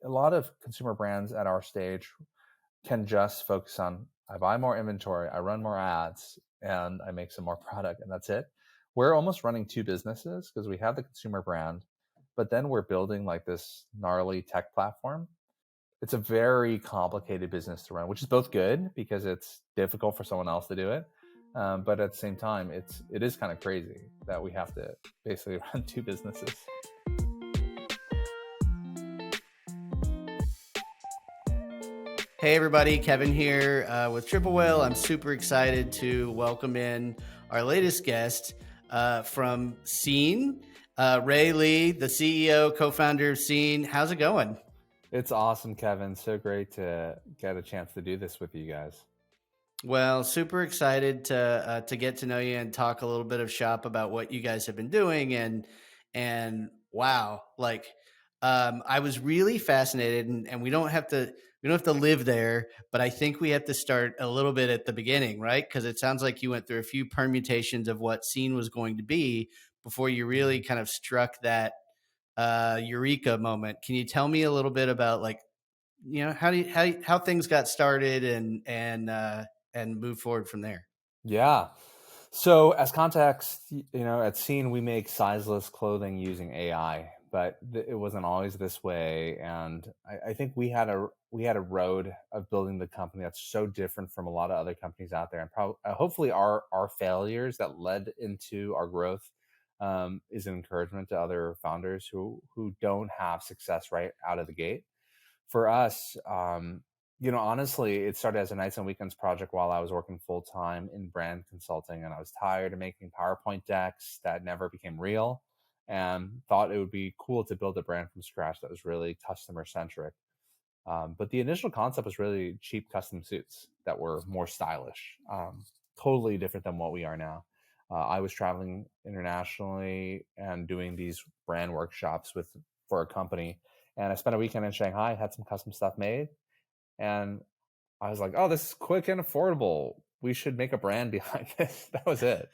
a lot of consumer brands at our stage can just focus on, I buy more inventory, I run more ads, and I make some more product, and that's it. We're almost running two businesses because we have the consumer brand, but then we're building like this gnarly tech platform. It's a very complicated business to run, which is both good because it's difficult for someone else to do it. But at the same time, it is kind of crazy that we have to basically run two businesses. Hey everybody, Kevin here with Triple Whale. I'm super excited to welcome in our latest guest from SENE, Ray Lee, the CEO, co-founder of SENE. How's it going? It's awesome, Kevin. So great to get a chance to do this with you guys. Well, super excited to get to know you and talk a little bit of shop about what you guys have been doing and wow, I was really fascinated, and we don't have to live there, but I think we have to start a little bit at the beginning, right? Because it sounds like you went through a few permutations of what SENE was going to be before you really kind of struck that eureka moment. Can you tell me a little bit about how things got started and move forward from there? Yeah. So as context, at SENE, we make sizeless clothing using AI, but it wasn't always this way. And I think we had a road of building the company that's so different from a lot of other companies out there. And probably, hopefully our failures that led into our growth is an encouragement to other founders who don't have success right out of the gate. For us, honestly, it started as a nights and weekends project while I was working full time in brand consulting, and I was tired of making PowerPoint decks that never became real, and thought it would be cool to build a brand from scratch that was really customer centric. But the initial concept was really cheap custom suits that were more stylish, totally different than what we are now. I was traveling internationally and doing these brand workshops for a company, and I spent a weekend in Shanghai, had some custom stuff made, and I was like, "Oh, this is quick and affordable. We should make a brand behind this." That was it.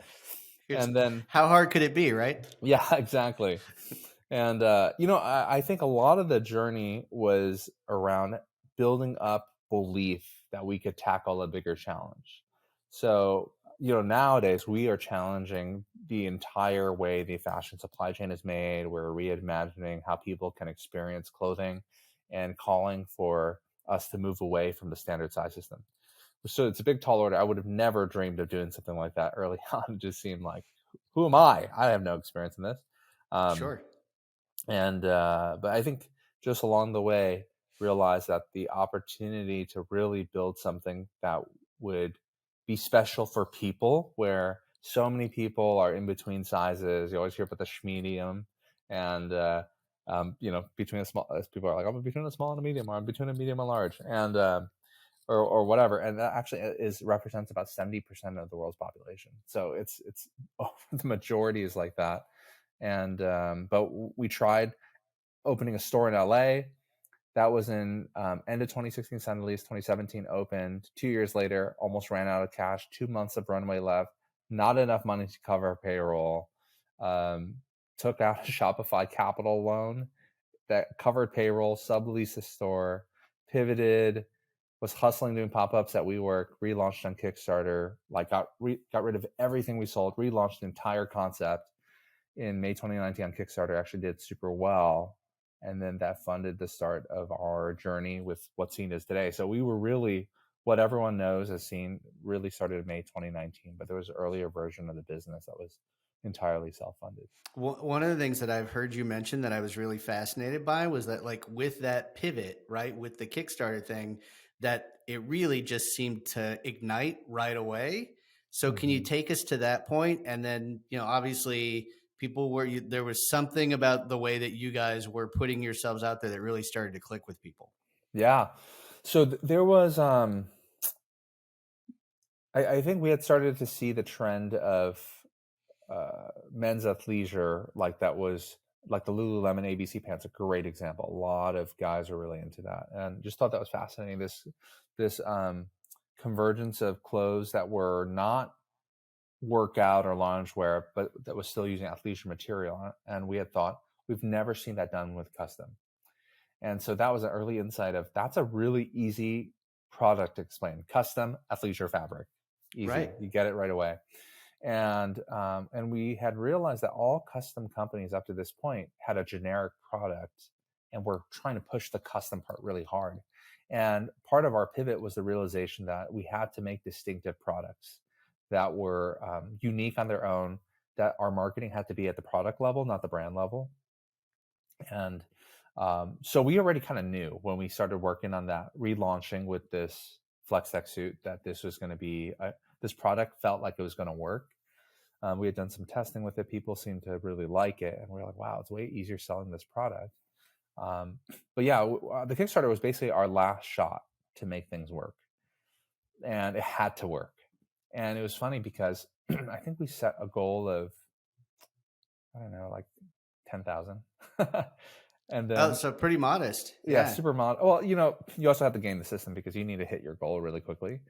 Here's And then, how hard could it be, right? yeah, exactly. And I think a lot of the journey was around building up belief that we could tackle a bigger challenge. So, nowadays we are challenging the entire way the fashion supply chain is made. We're reimagining how people can experience clothing and calling for us to move away from the standard size system. So it's a big tall order. I would have never dreamed of doing something like that early on. It just seemed like, who am I? I have no experience in this. Um, Sure. but I think just along the way, realized that the opportunity to really build something that would be special for people, where so many people are in between sizes. You always hear about the schmedium, and between a small, as people are like, I'm between a small and a medium, or I'm between a medium and large, and or whatever. And that actually represents about 70% of the world's population. So it's the majority is like that. And but we tried opening a store in LA. That was in end of 2016, signed the lease. 2017 opened. 2 years later, almost ran out of cash. 2 months of runway left. Not enough money to cover payroll. Took out a Shopify capital loan that covered payroll, subleased the store, pivoted, was hustling doing pop-ups at WeWork, relaunched on Kickstarter, like got rid of everything we sold, relaunched the entire concept in May 2019 on Kickstarter. Actually did super well. And then that funded the start of our journey with what SENE is today. So we were really what everyone knows as SENE really started in May 2019, but there was an earlier version of the business that was entirely self-funded. One of the things that I've heard you mention that I was really fascinated by was that, like, with that pivot, right, with the Kickstarter thing, that it really just seemed to ignite right away. So can you take us to that point? And then, obviously there was something about the way that you guys were putting yourselves out there that really started to click with people. Yeah. So there was, I think we had started to see the trend of men's athleisure, like that was like the Lululemon ABC pants, a great example. A lot of guys are really into that, and just thought that was fascinating. This convergence of clothes that were not workout or loungewear, but that was still using athleisure material. And we had thought we've never seen that done with custom. And so that was an early insight of that's a really easy product to explain. Custom athleisure fabric, Right. easy. You get it right away. And we had realized that all custom companies up to this point had a generic product, and we're trying to push the custom part really hard. And part of our pivot was the realization that we had to make distinctive products that were unique on their own, that our marketing had to be at the product level, not the brand level. And so we already kind of knew when we started working on that relaunching with this flex tech suit that this was going to be this product felt like it was going to work. We had done some testing with it. People seemed to really like it, and we were like, wow, it's way easier selling this product. um, but yeah, the Kickstarter was basically our last shot to make things work, and it had to work. And it was funny because I think we set a goal of, I don't know, like 10,000. And Oh, then so pretty modest. yeah, Yeah. super mod. Well, you also have to game the system because you need to hit your goal really quickly.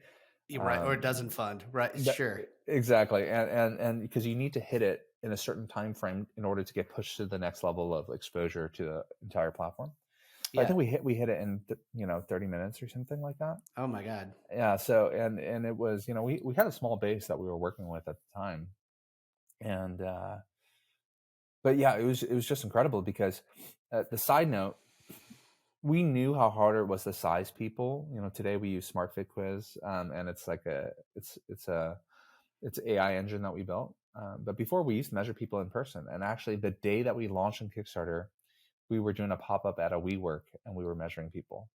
You're right. Or it Um, doesn't fund. Right. that, Sure. exactly, and because you need to hit it in a certain time frame in order to get pushed to the next level of exposure to the entire platform. But I Yeah. think we hit it in 30 minutes or something like that. Oh my God. Yeah. So and it was, we had a small base that we were working with at the time, and but yeah, it was just incredible because the side note, we knew how hard it was to size people. Today we use SmartFit Quiz, and it's like it's an AI engine that we built. But before, we used to measure people in person. And actually, the day that we launched on Kickstarter, we were doing a pop up at a WeWork, and we were measuring people.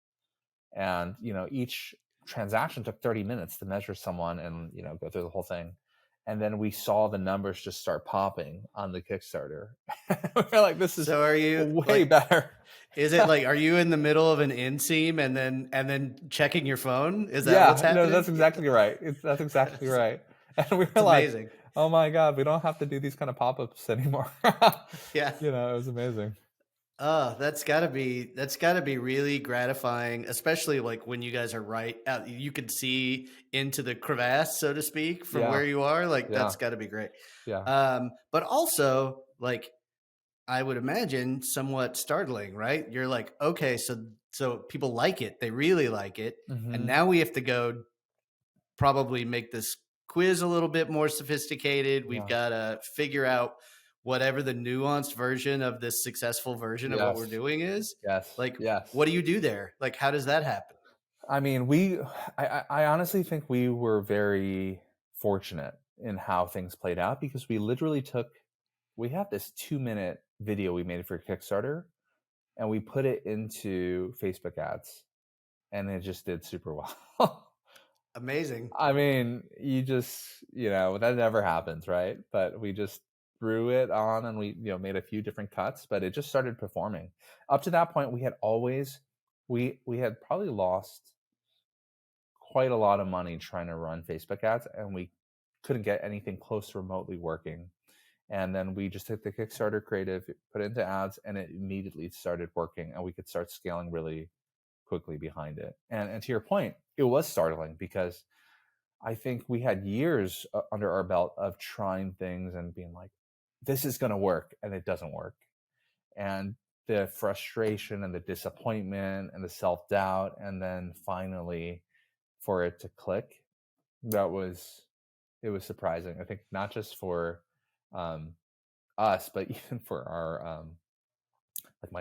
And each transaction took 30 minutes to measure someone, and go through the whole thing. And then we saw the numbers just start popping on the Kickstarter. We're like, this is So are you way like, better. is it like, are you in the middle of an inseam and then checking your phone? Is that what's Yeah, no, that's happening? exactly right. That's exactly It's, right. And we it's were like, amazing. "Oh my god, we don't have to do these kind of pop-ups anymore." Yeah. It was amazing. Oh, that's gotta be really gratifying, especially like when you guys are right out. You could see into the crevasse, so to speak, from Yeah, where you are. Like yeah, that's gotta be great. yeah. But also, like I would imagine, somewhat startling, right? You're like, okay, so people like it, they really like it, and Mhm. now we have to go probably make this quiz a little bit more sophisticated. We've Yeah. got to figure out whatever the nuanced version of this successful version of what we're Yes, doing is. yes, Like, what yes. do you do there? Like, how does that happen? I mean, I honestly think we were very fortunate in how things played out because we had this 2-minute video we made for Kickstarter, and we put it into Facebook ads, and it just did super well. Amazing. I mean, that never happens, right? But we just threw it on, and we, made a few different cuts, but it just started performing. Up to that point, we had probably lost quite a lot of money trying to run Facebook ads, and we couldn't get anything close to remotely working. And then we just took the Kickstarter creative, put it into ads, and it immediately started working, and we could start scaling really quickly behind it. And to your point, it was startling because I think we had years under our belt of trying things and being like, this is going to work, and it doesn't work. And the frustration and the disappointment and the self doubt, and then finally for it to click, it was surprising. I think not just for um, us, but even for our like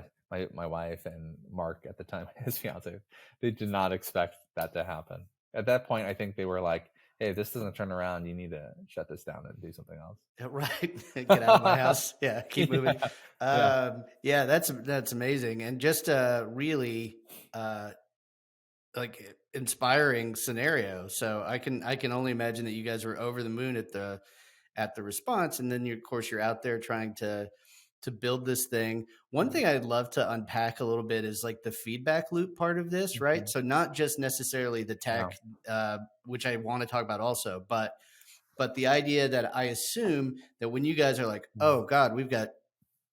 my wife and Mark at the time, his fiance, they did not expect that to happen. At that point, I think they were like, "Hey, if this doesn't turn around, you need to shut this down and do something else." Yeah, right. Get out of my house. Yeah, keep moving. Yeah, yeah. Yeah, that's amazing, and just a really uh, like inspiring scenario. So I can only imagine that you guys were over the moon at the response, and then of course you're out there trying to build this thing. One Yeah. thing I'd love to unpack a little bit is like the feedback loop part of this, right? Mhm. So not just necessarily the Yeah. tech, which I want to talk about also, but the idea that I assume that when you guys are like, Mhm. oh God, we've got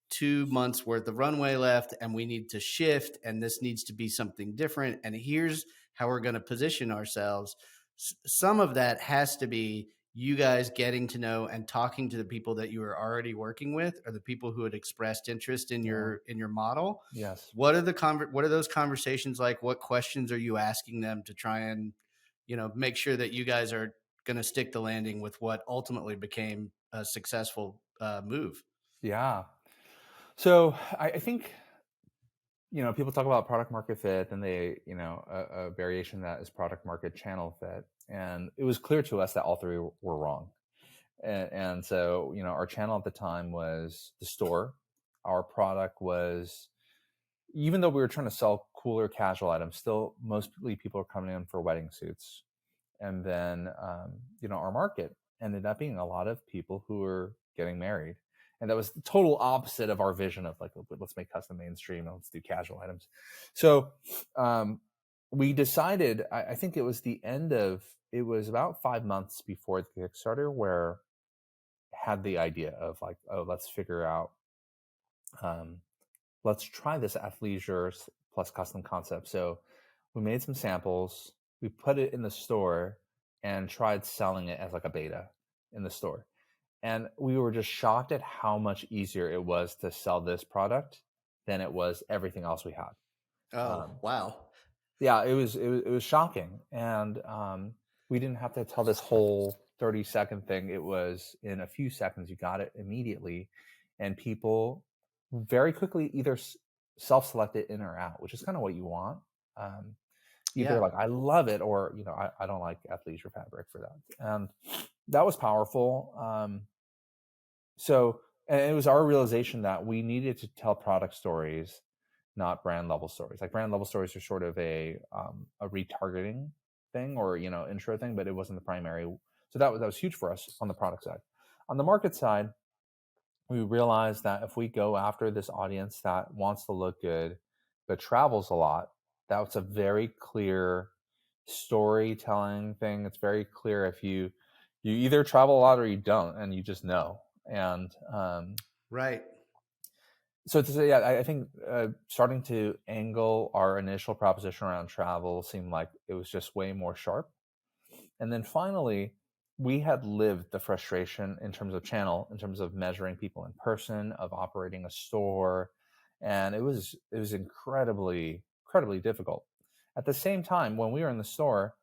2 months worth of runway left and we need to shift and this needs to be something different. And here's how we're going to position ourselves. Some of that has to be you guys getting to know and talking to the people that you were already working with, or the people who had expressed interest Yeah. in your model? Yes. What are those conversations like? What questions are you asking them to try and, make sure that you guys are going to stick the landing with what ultimately became a successful move? Yeah. So I think, people talk about product market fit, and a variation that is product market channel fit. And it was clear to us that all three were wrong. And so, our channel at the time was the store. Our product was, even though we were trying to sell cooler casual items, still mostly people are coming in for wedding suits. And then, our market ended up being a lot of people who were getting married. And that was the total opposite of our vision of like, let's make custom mainstream and let's do casual items. So um, we decided, I think it was about 5 months before the Kickstarter, where had the idea of like, oh, let's figure out, um, let's try this athleisure plus custom concept. So we made some samples, we put it in the store, and tried selling it as like a beta in the store. And we were just shocked at how much easier it was to sell this product than it was everything else we had. Oh, Um, wow. yeah, it was shocking, and we didn't have to tell this whole 30-second thing. It was in a few seconds. You got it immediately, and people very quickly either self-select it in or out, which is kind of what you want. Um, Either Yeah. like I love it, or I don't like athleisure fabric for that, and that was powerful. And it was our realization that we needed to tell product stories, not brand level stories. Like brand level stories are sort of a retargeting thing, or intro thing, but it wasn't the primary. So that was huge for us on the product side. On the market side, we realized that if we go after this audience that wants to look good but travels a lot, that's a very clear storytelling thing. It's very clear if you either travel a lot or you don't, and you just know. And Right. so to say, yeah, I think starting to angle our initial proposition around travel seemed like it was just way more sharp. And then finally, we had lived the frustration in terms of channel, in terms of measuring people in person, of operating a store, and it was incredibly difficult. At the same time, when we were in the store,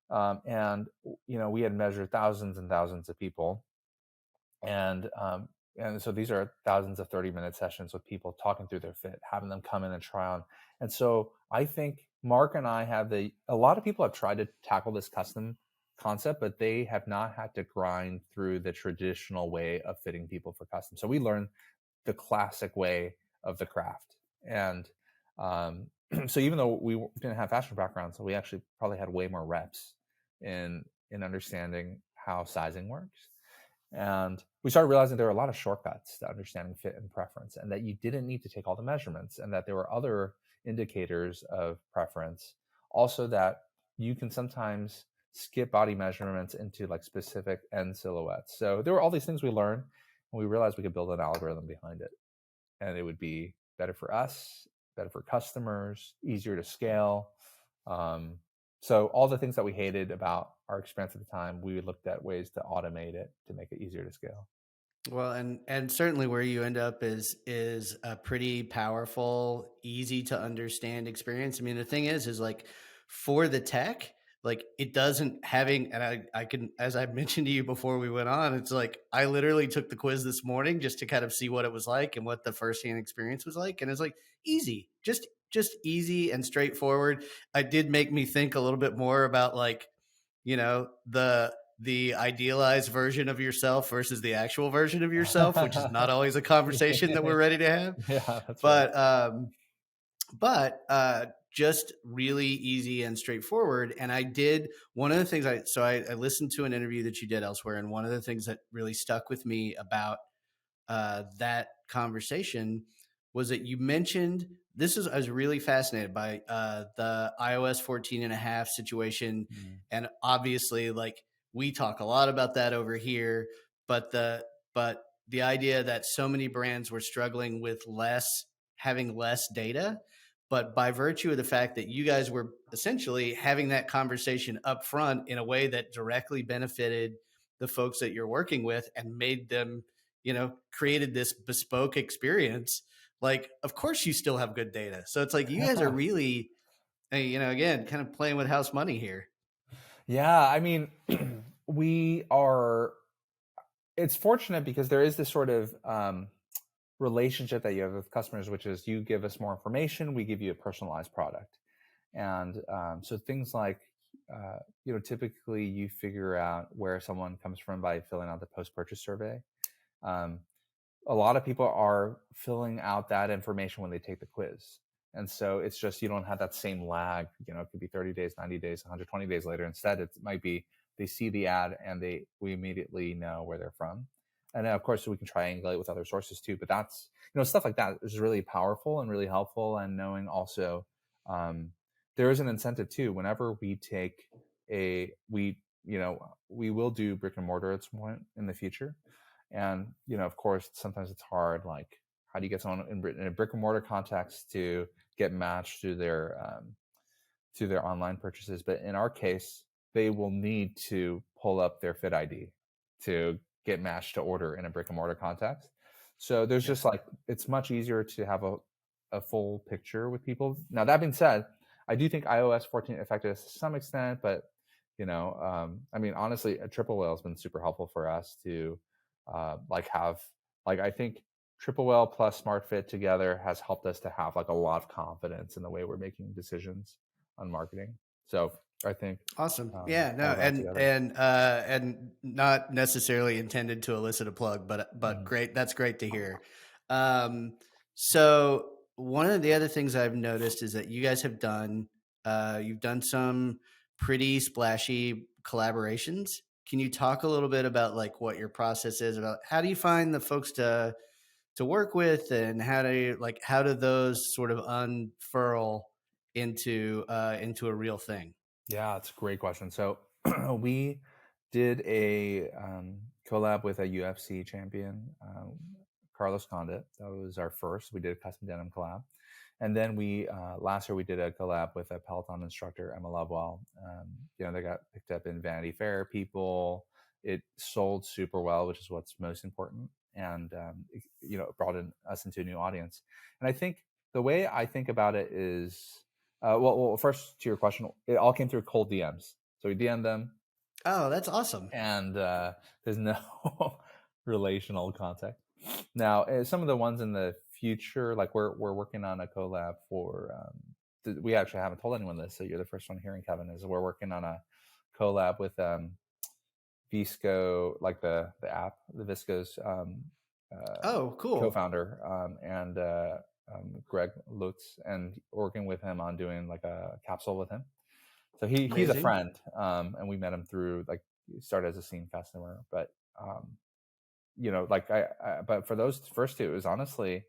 and we had measured thousands and thousands of people, and so these are thousands of 30-minute sessions with people talking through their fit, having them come in and try on. And so I think Mark and I have a lot of people have tried to tackle this custom concept, but they have not had to grind through the traditional way of fitting people for custom. So we learned the classic way of the craft. And so even though we didn't have fashion backgrounds, we actually probably had way more reps in understanding how sizing works. And we started realizing there were a lot of shortcuts to understanding fit and preference, and that you didn't need to take all the measurements, and that there were other indicators of preference. Also, that you can sometimes skip body measurements into like specific end silhouettes. So there were all these things we learned, and we realized we could build an algorithm behind it, and it would be better for us, better for customers, easier to scale. Um, so all the things that we hated about our experience at the time, we looked at ways to automate it to make it easier to scale. Well, and certainly where you end up is a pretty powerful, easy to understand experience. I mean, the thing is like for the tech, like it doesn't having, and I can, as I mentioned to you before we went on, it's like I literally took the quiz this morning just to kind of see what it was like and what the firsthand experience was like, and it's like easy, just easy and straightforward. It did make me think a little bit more about like the idealized version of yourself versus the actual version of yourself, which is not always a conversation that we're ready to have. Yeah, that's right. But just really easy and straightforward. And I did one of the things I listened to an interview that you did elsewhere, and one of the things that really stuck with me about that conversation was that you mentioned this is I was really fascinated by the iOS 14 and a half situation. Mm. And obviously like we talk a lot about that over here, but the idea that so many brands were struggling with having less data, but by virtue of the fact that you guys were essentially having that conversation up front in a way that directly benefited the folks that you're working with and made them, created this bespoke experience, like, of course you still have good data. So it's like you guys are really, again, kind of playing with house money here. Yeah, I mean, we are. It's fortunate because there is this sort of relationship that you have with customers, which is you give us more information, we give you a personalized product. And so things like, typically you figure out where someone comes from by filling out the post purchase survey. Um, a lot of people are filling out that information when they take the quiz. And so it's just you don't have that same lag. It could be 30 days, 90 days, 120 days later. Instead, it might be they see the ad and we immediately know where they're from. And then, of course, we can triangulate with other sources too. But that's, stuff like that is really powerful and really helpful. And knowing also, um, there is an incentive too. Whenever we take we will do brick and mortar at some point in the future. And of course, sometimes it's hard. Like, how do you get someone in a brick and mortar context to get matched to their online purchases? But in our case, they will need to pull up their Fit ID to get matched to order in a brick and mortar context. So there's Yeah. just like it's much easier to have a full picture with people. Now that being said, I do think iOS 14 affected us to some extent, but I mean, honestly, a triple whale has been super helpful for us to have like I think triple whale plus smart fit together has helped us to have like a lot of confidence in the way we're making decisions on marketing. So I think Awesome. Yeah, no, all of that together. and not necessarily intended to elicit a plug, but Mhm. great. That's great to hear. So one of the other things I've noticed is that you guys have done you've done some pretty splashy collaborations. Can you talk a little bit about like what your process is about how do you find the folks to work with, and how do those sort of unfurl into a real thing? Yeah, it's a great question. So we did a collab with a UFC champion, Carlos Condit. That was our first. We did a custom denim collab, and then we last year we did a collab with a Peloton instructor, Emma Lovewell. They got picked up in Vanity Fair. People, it sold super well, which is what's most important, and it brought us into a new audience. And I think the way I think about it is first to your question, it all came through cold DMs. So we DM'd them, Oh, that's awesome. and there's no relational contact. Now, some of the ones in the future, like we're working on a collab for. We actually haven't told anyone this, so you're the first one hearing, Kevin. Is we're working on a collab with Visco, like the app, the Visco's Oh, cool. co-founder, and Greg Lutz, and working with him on doing like a capsule with him. So he's a Amazing. friend, and we met him through like he started as a SENE customer, but like but for those first two, it was honestly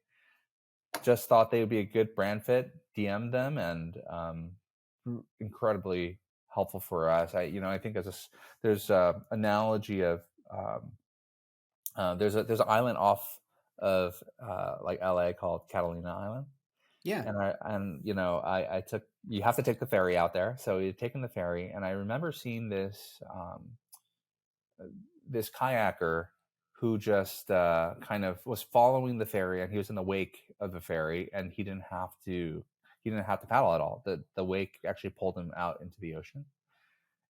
just thought they would be a good brand fit. DM them, and incredibly helpful for us. I think there's a analogy of there's an island off of like LA called Catalina Island. Yeah. And I took you have to take the ferry out there. So we had taken the ferry, and I remember seeing this kayaker who just kind of was following the ferry, and he was in the wake of the ferry, and he didn't have to paddle at all. The wake actually pulled him out into the ocean.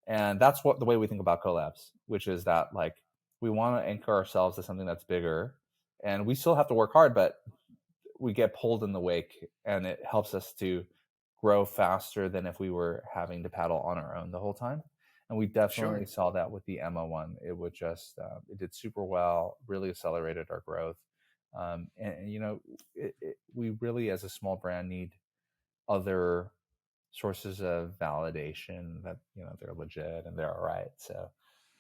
And that's what the way we think about collabs, which is that like we want to anchor ourselves to something that's bigger, and we still have to work hard, but we get pulled in the wake, and it helps us to grow faster than if we were having to paddle on our own the whole time. And we definitely Sure. saw that with the Emma one. It would just it did super well, really accelerated our growth. And we really, as a small brand, need other sources of validation that they're legit and they're all right. So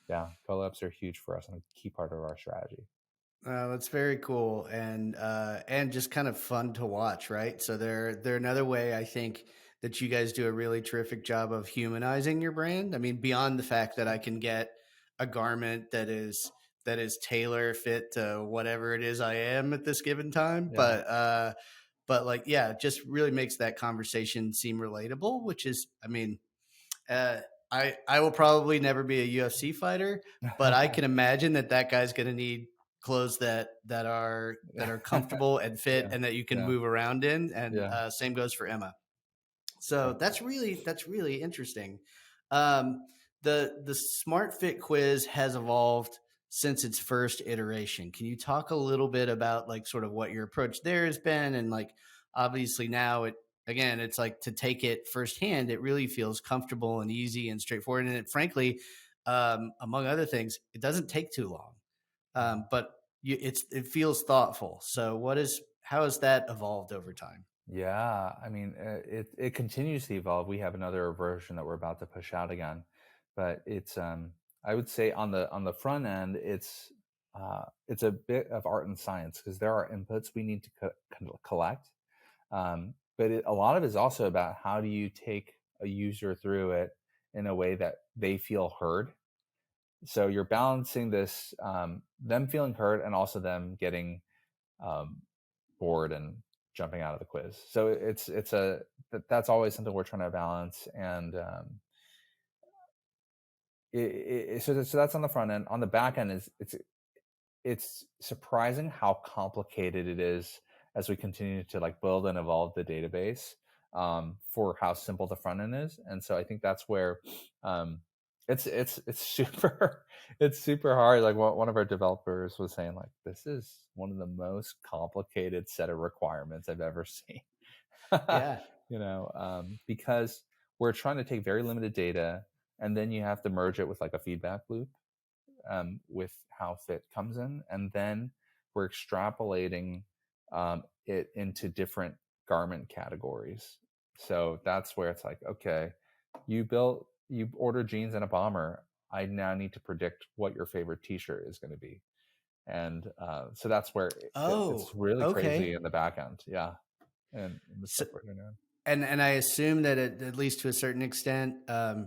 yeah, collabs are huge for us and a key part of our strategy. That's very cool and just kind of fun to watch, right? So they're another way I think that you guys do a really terrific job of humanizing your brand. I mean, beyond the fact that I can get a garment that is tailor fit to whatever it is I am at this given time, Yeah. but like yeah, it just really makes that conversation seem relatable, which is, I mean, I will probably never be a UFC fighter, but I can imagine that that guy's gonna need clothes that are comfortable and fit Yeah, and that you can yeah, move around in, and, yeah, same goes for Emma. So yeah. that's really interesting. Um, the Smart Fit quiz has evolved since its first iteration. Can you talk a little bit about like sort of what your approach there has been, and like obviously now it again it's like to take it firsthand, it really feels comfortable and easy and straightforward, and it frankly, among other things, it doesn't take too long. Mhm. But it feels thoughtful. So what is how has that evolved over time? Yeah, I mean, it continues to evolve. We have another version that we're about to push out again, but it's I would say on the front end, it's a bit of art and science because there are inputs we need to collect. But a lot of it is also about how do you take a user through it in a way that they feel heard. So you're balancing this, them feeling heard and also them getting um, bored and jumping out of the quiz. So it's that's always something we're trying to balance. And so that's on the front end. On the back end is it's surprising how complicated it is as we continue to like build and evolve the database, for how simple the front end is. And so I think that's where um, it's super it's super hard. Like one of our developers was saying, like this is one of the most complicated set of requirements I've ever seen. Yeah. Because we're trying to take very limited data, and then you have to merge it with like a feedback loop, with how fit comes in, and then we're extrapolating it into different garment categories. So that's where it's like, okay, you order jeans and a bomber. I now need to predict what your favorite T-shirt is going to be, and so that's where it's Oh, really crazy okay. in the back end, yeah, and the So, stuff we're doing. and I assume that at least to a certain extent,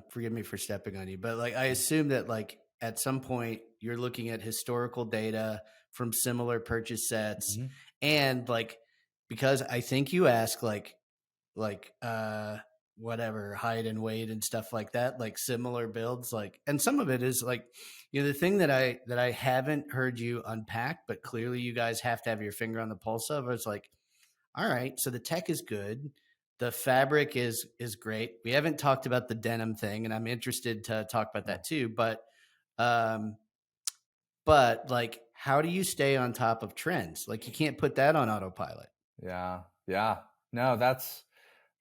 forgive me for stepping on you, but like I Mm-hmm. assume that like at some point you're looking at historical data from similar purchase sets, Mm-hmm. and like because I think you ask like whatever height and weight and stuff like that, like similar builds, like, and some of it is like, the thing that I haven't heard you unpack, but clearly you guys have to have your finger on the pulse of, is like, all right, so the tech is good. The fabric is great. We haven't talked about the denim thing, and I'm interested to talk about Yeah. that too. Um, but like, how do you stay on top of trends? Like, you can't put that on autopilot. Yeah, yeah. No, that's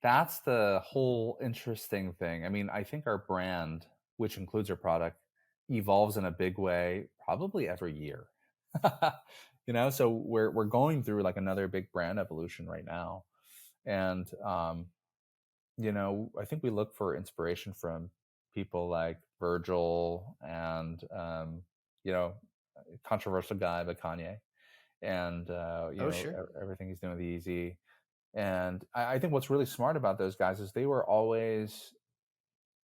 the whole interesting thing. I mean, I think our brand, which includes our product, evolves in a big way probably every year. So we're going through like another big brand evolution right now. And I think we look for inspiration from people like Virgil and you know, controversial guy, but Kanye, and Oh, sure. everything he's doing with Easy. And I think what's really smart about those guys is they were always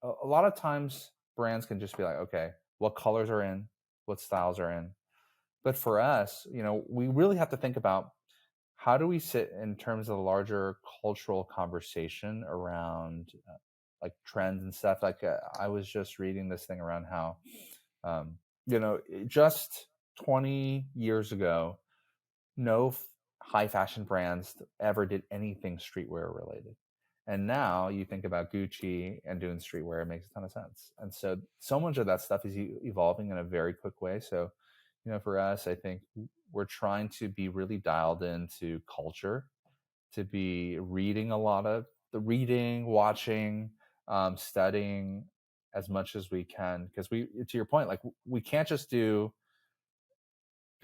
a lot of times brands can just be like, okay, what colors are in, what styles are in. But for us, we really have to think about how do we sit in terms of the larger cultural conversation around like trends and stuff. Like I was just reading this thing around how, um, just 20 years ago, no high fashion brands ever did anything streetwear related. And now you think about Gucci and doing streetwear, it makes a ton of sense. And so much of that stuff is evolving in a very quick way. So, for us, I think we're trying to be really dialed into culture, to be reading a lot of the reading, watching, studying as much as we can. Because to your point, like we can't just be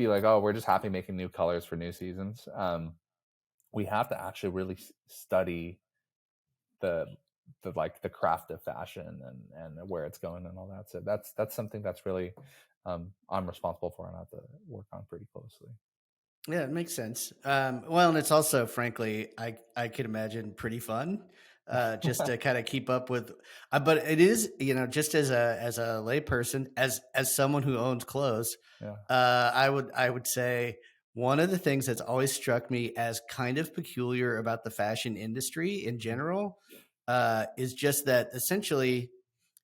like, oh, we're just happy making new colors for new seasons. We have to actually really study the the craft of fashion and where it's going and all that. So that's something that's really I'm responsible for and I have to work on pretty closely. Yeah, it makes sense. Well, and it's also, frankly, I could imagine pretty fun, just to kind of keep up with. But it is, just as a layperson, as someone who owns clothes, Yeah. I would say one of the things that's always struck me as kind of peculiar about the fashion industry in general, is just that essentially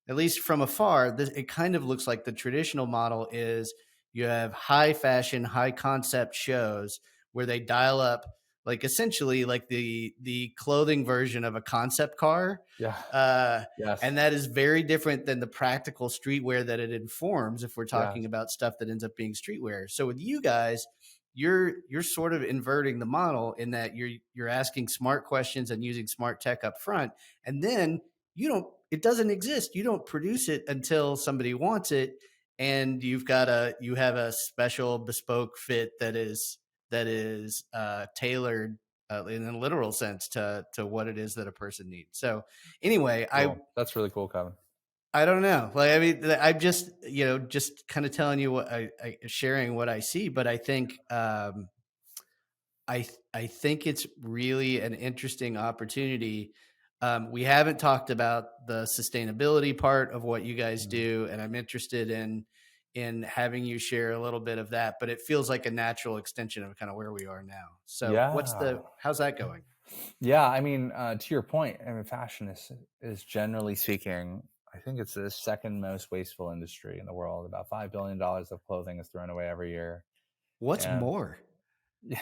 at least from afar, it kind of looks like the traditional model is you have high fashion, high concept shows where they dial up like essentially like the clothing version of a concept car. Yeah. Uh, and Yes. that is very different than the practical streetwear that it informs if we're talking Yes. about stuff that ends up being streetwear. So with you guys, you're sort of inverting the model in that you're asking smart questions and using smart tech up front, and then you don't it doesn't exist. You don't produce it until somebody wants it, and you have a special bespoke fit that is tailored in a literal sense to what it is that a person needs. So anyway, Cool. That's really cool, Kevin. I don't know. Like, I mean, I'm just, just kind of telling you what sharing what I see, but I think, I think it's really an interesting opportunity. We haven't talked about the sustainability part of what you guys Mhm. do, and I'm interested in having you share a little bit of that. But it feels like a natural extension of kind of where we are now. So, Yeah. how's that going? Yeah, I mean, to your point, I mean, fashion is generally speaking, I think it's the second most wasteful industry in the world. About $5 billion of clothing is thrown away every year, What's and more? yeah,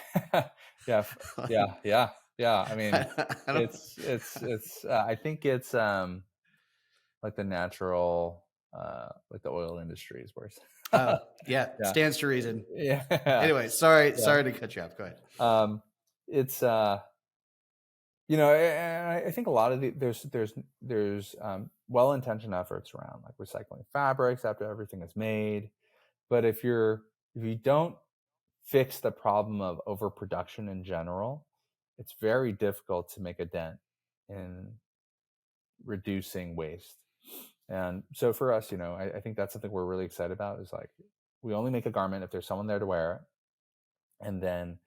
yeah, yeah, yeah, yeah. I mean, I don't. it's. I think it's like the natural, like the oil industry is worse. Oh, yeah, Yeah, stands to reason. yeah, Anyway, sorry, yeah. sorry to cut you off. Go ahead. It's and I think a lot of there's well-intentioned efforts around like recycling fabrics after everything is made, but if you don't fix the problem of overproduction in general, it's very difficult to make a dent in reducing waste. And so for us, I think that's something we're really excited about is like we only make a garment if there's someone there to wear it. And then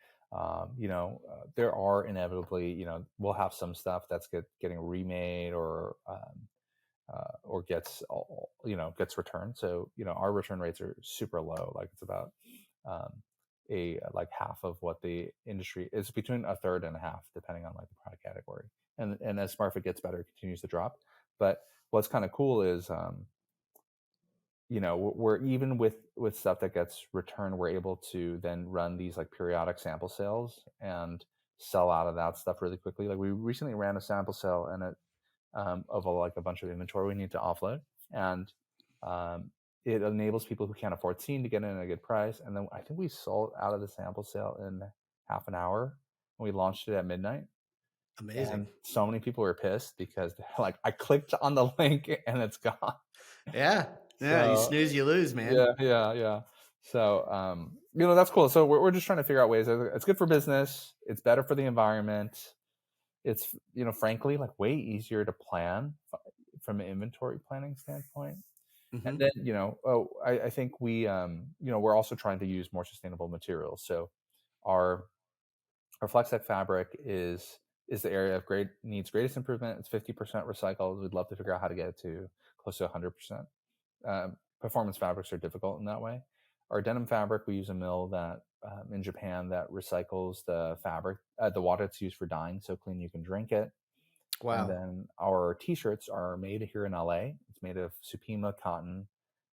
there are inevitably we'll have some stuff that's getting remade or gets returned. So our return rates are super low, like it's about a like half of what the industry is, between a third and a half depending on like the product category. And as SmartFit gets better, it continues to drop. But what's kind of cool is we're even with stuff that gets returned, we're able to then run these like periodic sample sales and sell out of that stuff really quickly. Like we recently ran a sample sale and of like a bunch of inventory we need to offload, and um, it enables people who can't afford SENE to get in at a good price. And then I think we sold out of the sample sale in half an hour, and we launched it at midnight. Amazing. And so many people were pissed because they're like, I clicked on the link and it's gone. Yeah, yeah. You So snooze, you lose, man. yeah, yeah, yeah. So, that's cool. So we're just trying to figure out ways. It's good for business. It's better for the environment. It's, frankly, like way easier to plan from an inventory planning standpoint. And Hmm. then, I think we're also trying to use more sustainable materials. So our our FlexTech fabric is the area of needs greatest improvement. It's 50% recycled. We'd love to figure out how to get it to close to 100%. Performance fabrics are difficult in that way. Our denim fabric, we use a mill that in Japan that recycles the fabric, the water that's used for dyeing, so clean you can drink it. And Wow. then our t-shirts are made here in LA. It's made of Supima cotton,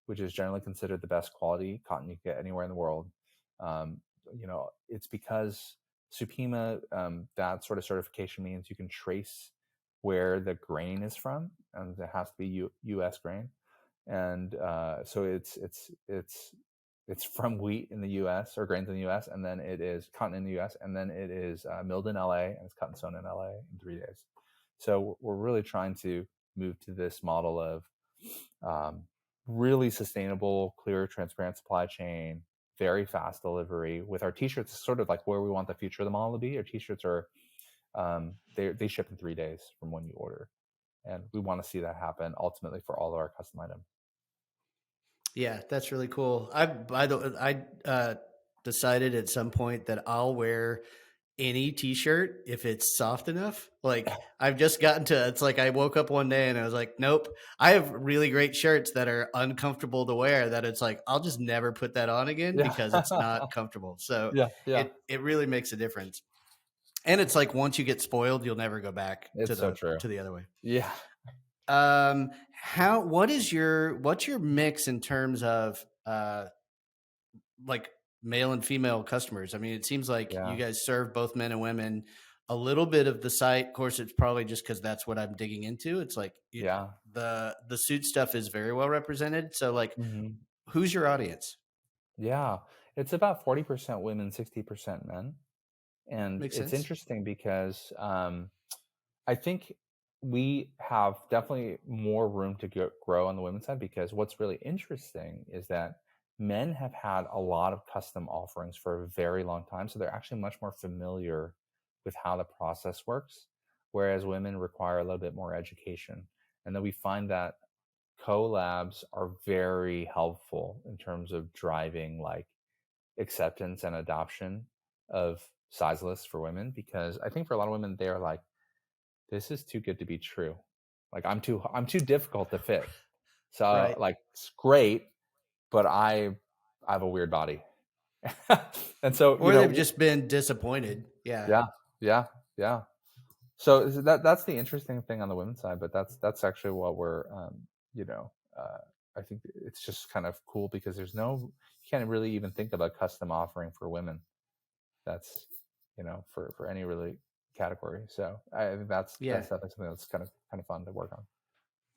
which is generally considered the best quality cotton you can get anywhere in the world. It's because Supima, that sort of certification means you can trace where the grain is from, and it has to be U.S. grain. And so it's from wheat in the U.S. or grains in the U.S. and then it is cotton in the U.S. and then it is milled in L.A. and it's cut and sewn in L.A. in 3 days. So we're really trying to move to this model of um, really sustainable, clear, transparent supply chain, very fast delivery. With our t-shirts, it's sort of like where we want the future of the model to be. Our t-shirts are they ship in 3 days from when you order, and we want to see that happen ultimately for all of our custom items. Yeah, that's really cool. I decided at some point that I'll wear any t-shirt if it's soft enough. Like I've just gotten to it's like I woke up one day and I was like, nope. I have really great shirts that are uncomfortable to wear that it's like I'll just never put that on again Yeah, because it's not comfortable. So yeah, yeah. it really makes a difference. And it's like once you get spoiled, you'll never go back It's so true. to the other way. Yeah. Um, how what's your mix in terms of like male and female customers? I mean, it seems like you Yeah, guys serve both men and women. A little bit of the site, of course, it's probably just because that's what I'm digging into. It's like yeah. the suit stuff is very well represented. So, like, Mhm. who's your audience? Yeah, it's about 40% women, 60% men, and Makes it's sense. interesting because, I think we have definitely more room to grow on the women's side because what's really interesting is that men have had a lot of custom offerings for a very long time. So they're actually much more familiar with how the process works, whereas women require a little bit more education. And then we find that collabs are very helpful in terms of driving like acceptance and adoption of size lists for women because I think for a lot of women they're like this is too good to be true. Like I'm too difficult to fit. So Right. like it's great, but I have a weird body. And so, Or they've just been disappointed. Yeah. yeah, yeah, yeah. So that's the interesting thing on the women's side, but that's actually what we're you know, uh I think it's just kind of cool because you can't really even think of a custom offering for women that's for any really category. So I think that's Yeah. definitely something that's kind of fun to work on.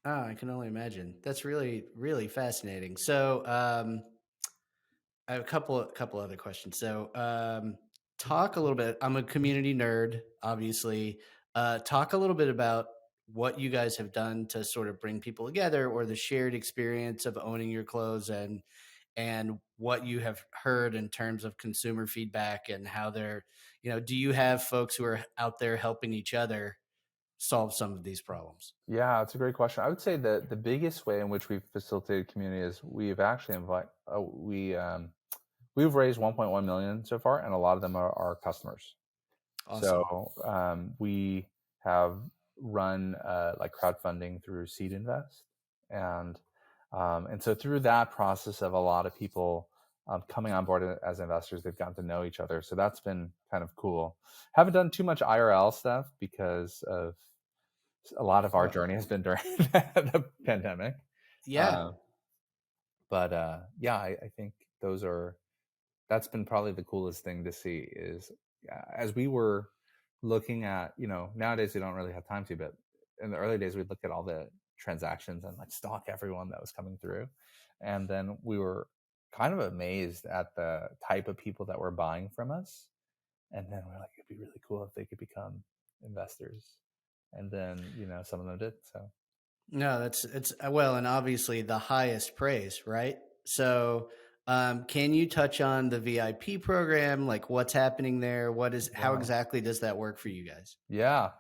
Oh, I can only imagine. That's really, really fascinating. So, I have a couple other questions. So, talk a little bit. I'm a community nerd, obviously. Talk a little bit about what you guys have done to sort of bring people together, or the shared experience of owning your clothes, and what you have heard in terms of consumer feedback and how they're, do you have folks who are out there helping each other solve some of these problems? Yeah, it's a great question. I would say that the biggest way in which we've facilitated community is we've actually we've raised 1.1 million so far, and a lot of them are our customers. Awesome. So we have run like crowdfunding through Seed Invest, and and so through that process of a lot of people coming on board as investors, they've gotten to know each other. So that's been kind of cool. Haven't done too much IRL stuff because of a lot of our Well, journey has been during the pandemic. yeah. Uh, but yeah, I think those are that's been probably the coolest thing to see is as we were looking at, nowadays we don't really have time to, but in the early days we'd look at all the transactions and like stalk everyone that was coming through. And then we were kind of amazed at the type of people that were buying from us. And then we're like, it'd be really cool if they could become investors. And then, some of them did. So No, that's it's well, and obviously the highest praise, right? So, can you touch on the VIP program? Like, what's happening there? How yeah. exactly does that work for you guys? Yeah.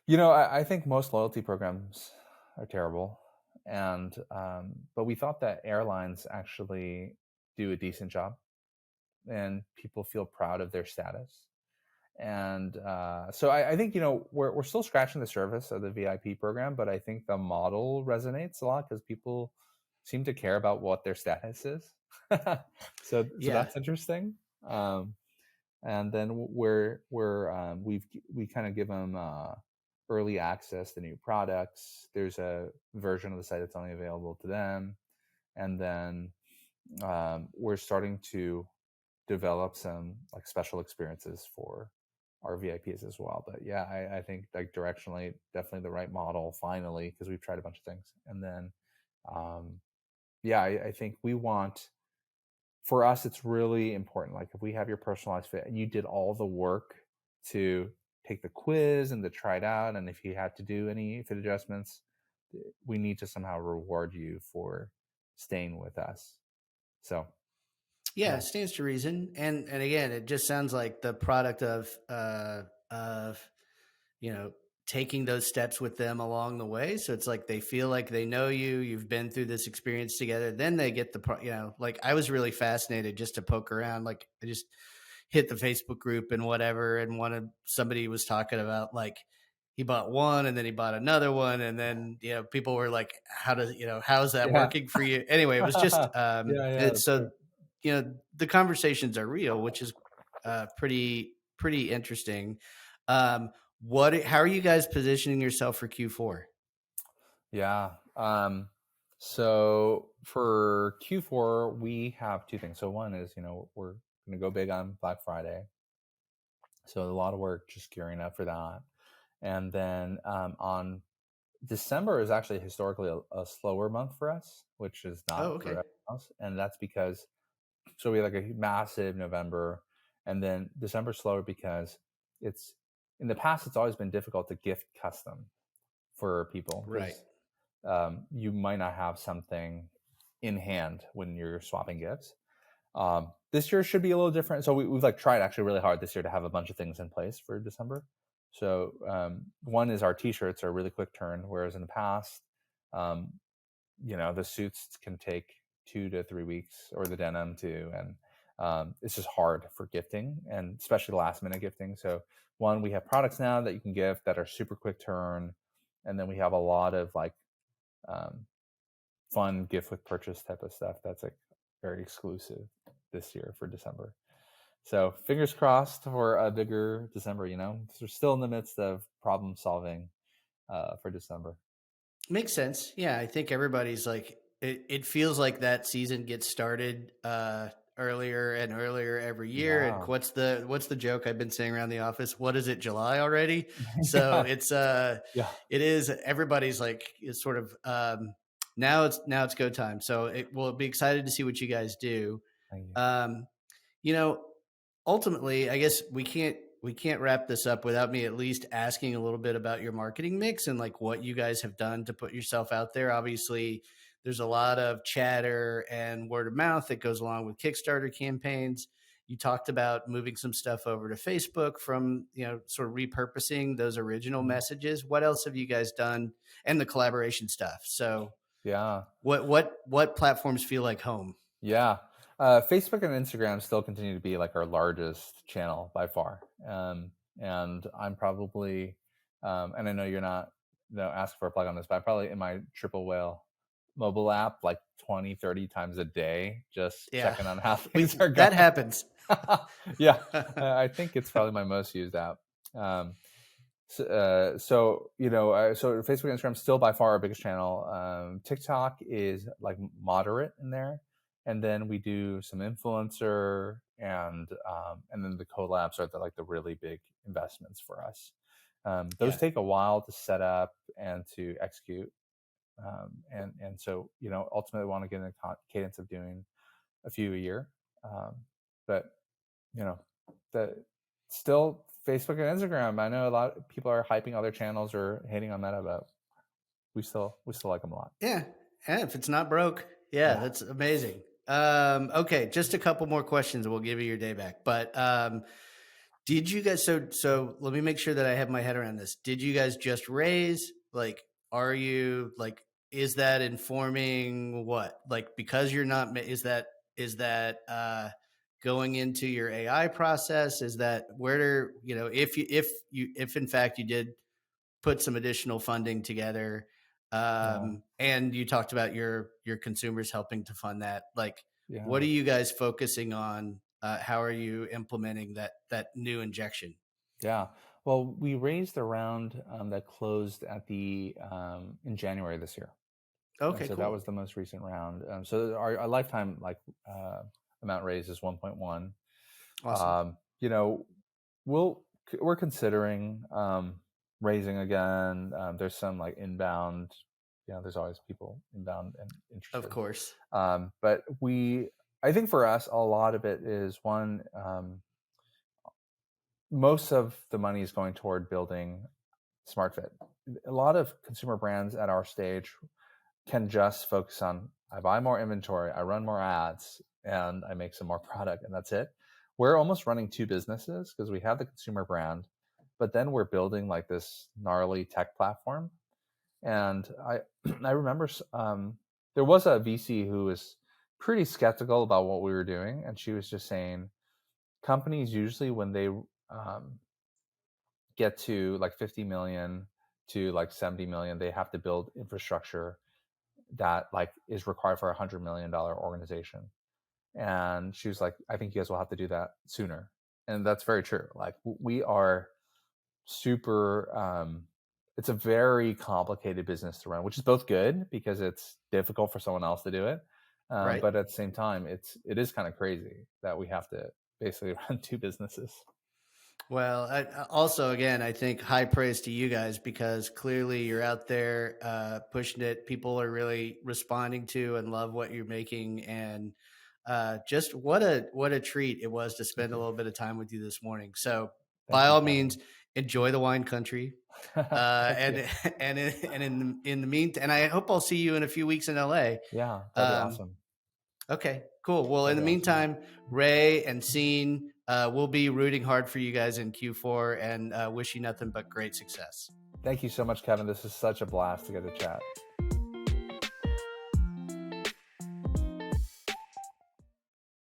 I think most loyalty programs are terrible. And, but we thought that airlines actually do a decent job and people feel proud of their status. And so I think, we're still scratching the surface of the VIP program, but I think the model resonates a lot because people seem to care about what their status is. So Yeah, that's interesting. And then we kind of give them early access to new products. There's a version of the site that's only available to them, and then we're starting to develop some like special experiences for our VIPs as well. But yeah, I think like directionally, definitely the right model finally because we've tried a bunch of things, and then um, yeah, I think we want for us, it's really important. Like if we have your personalized fit and you did all the work to take the quiz and to try it out, and if you had to do any fit adjustments, we need to somehow reward you for staying with us. So yeah, yeah, stands to reason. And again, it just sounds like the product of you know, taking those steps with them along the way. So it's like they feel like they know you, you've been through this experience together. Then they get like I was really fascinated just to poke around. Like I just hit the Facebook group and whatever. And somebody was talking about like, he bought one and then he bought another one. And then, people were like, how's that yeah, working for you? Anyway, it was just, yeah, that's so, right. the conversations are real, which is pretty interesting. Um, how are you guys positioning yourself for Q4? Yeah. So for Q4, we have two things. So one is, we're going to go big on Black Friday. So a lot of work just gearing up for that. And then on December is actually historically a slower month for us, which is Oh, not for okay. everyone else. And that's because, so we have like a massive November, and then December slower because it's, in the past, it's always been difficult to gift custom for people Right. because you might not have something in hand when you're swapping gifts. This year should be a little different. So we've like tried actually really hard this year to have a bunch of things in place for December. So one is our t-shirts are a really quick turn, whereas in the past, um, the suits can take 2 to 3 weeks, or the denim too, and it's just hard for gifting, and especially last minute gifting. So one, we have products now that you can gift that are super quick turn, and then we have a lot of like um, fun gift with purchase type of stuff that's like very exclusive this year for December. So fingers crossed for a bigger December. We're still in the midst of problem solving for December. Makes sense. Yeah, I think everybody's like it feels like that season gets started earlier and earlier every year. And Yeah. what's the joke I've been saying around the office? What is it, July already? So Yeah. it's Yeah. it is everybody's like is sort of now it's go time. So it will be excited to see what you guys do. Thank you. Um you know, ultimately, I guess we can't wrap this up without me at least asking a little bit about your marketing mix and like what you guys have done to put yourself out there. Obviously, there's a lot of chatter and word of mouth that goes along with Kickstarter campaigns. You talked about moving some stuff over to Facebook from, sort of repurposing those original Mhm. messages. What else have you guys done and the collaboration stuff? So, Yeah. what platforms feel like home? Yeah. Facebook and Instagram still continue to be like our largest channel by far. And I'm probably, and I know you're not, asking for a plug on this, but I'm probably in my triple whale mobile app like 20, 30 times a day, just Yeah. checking on how We things are that going. happens. Yeah. I think it's probably my most used app. Um, so Facebook and Instagram still by far our biggest channel. TikTok is like moderate in there, and then we do some influencer, and then the collabs are like the really big investments for us. Those Yeah. take a while to set up and to execute, and so ultimately we want to get in a cadence of doing a few a year, um, but you know, the still Facebook and Instagram. I know a lot of people are hyping other channels or hating on Meta, but we still like them a lot. Yeah. Yeah, if it's not broke. Yeah, Yeah. that's amazing. Okay, just a couple more questions and we'll give you your day back. But did you guys so let me make sure that I have my head around this. Did you guys just raise? Like, are you like is that informing what? Like because you're not is that going into your AI process? Is that where if in fact you did put some additional funding together. Yeah. And you talked about your consumers helping to fund that. Like, what Yeah. are you guys focusing on? How are you implementing that new injection? Yeah. Well, we raised a round that closed at the in January this year. Okay, So that cool, was the most recent round. So our lifetime amount raised is 1.1. awesome. Um, you know, we're considering raising again. There's some like inbound. There's always people inbound and Of interested. course, But I think for us, a lot of it is one. Most of the money is going toward building smart fit. A lot of consumer brands at our stage can just focus on, I buy more inventory, I run more ads, and I make some more product, and that's it. We're almost running two businesses because we have the consumer brand, but then we're building like this gnarly tech platform. And I I remember there was a VC who was pretty skeptical about what we were doing, and she was just saying companies usually when they get to like 50 million to like 70 million, they have to build infrastructure that like is required for $100 million organization. And she was like, I think you guys will have to do that sooner. And that's very true. Like we are super it's a very complicated business to run, which is both good because it's difficult for someone else to do it, Right. but at the same time, it is kind of crazy that we have to basically run two businesses. Well, also, again, I think high praise to you guys because clearly you're out there pushing it. People are really responding to and love what you're making, and just what a treat it was to Thank spend a you. little bit of time with you this morning. So, by Thank you, all Kevin. means, enjoy the wine country, Thank you. and in the meantime, and I hope I'll see you in a few weeks in LA. Yeah, that'd be Um, awesome. Okay, cool. Well, in That'd the be awesome. meantime, Ray and Scene will be rooting hard for you guys in Q4 and wish you nothing but great success. Thank you so much, Kevin. This is such a blast to get to chat.